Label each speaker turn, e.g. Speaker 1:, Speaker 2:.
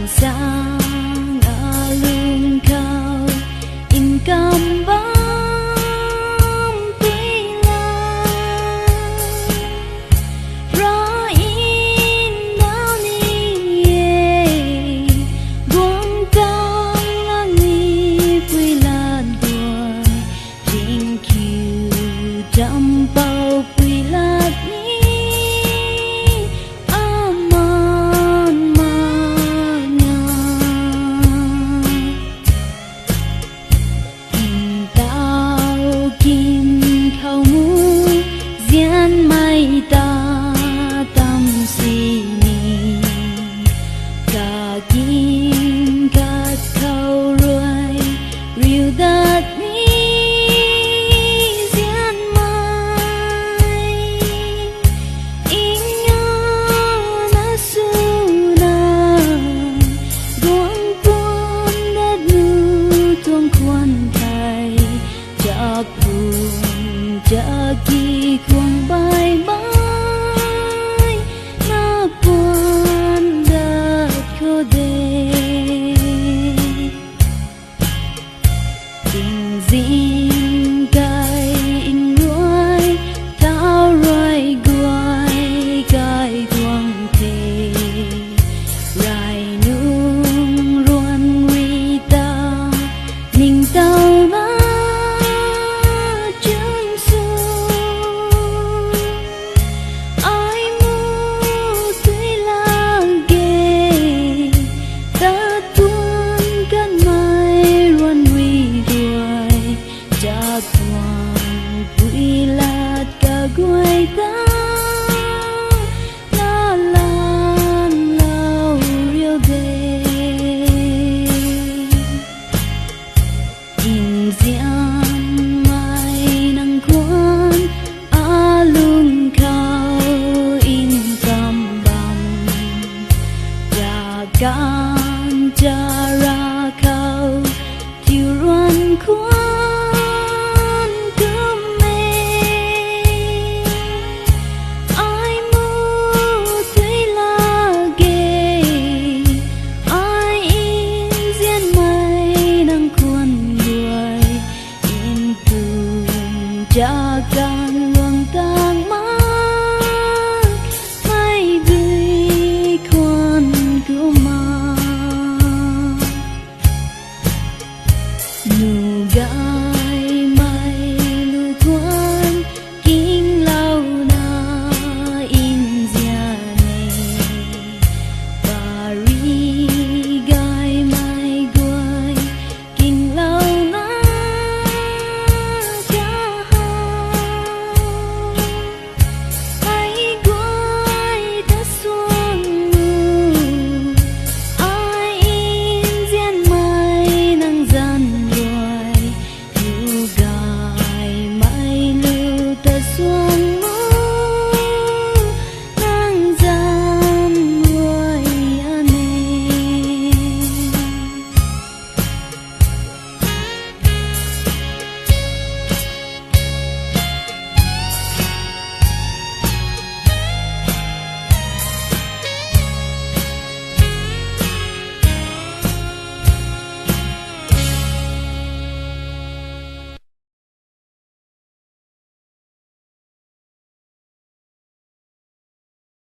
Speaker 1: sang alun kau ingkam bam pila ra in nao ni ye buông tang lang ni pila đuôi trên kiu chăm bao pila ni Jagi kuang bye bye na puan dat ko de tình dinh gai in ruồi tao ruồi guai gai quang thề rai nung ruan ri ta ning tao na guai ta la lan lao riêu de in zian mai nang quan alun kau in kam bam ja gan ja ra kau tiu ruan quan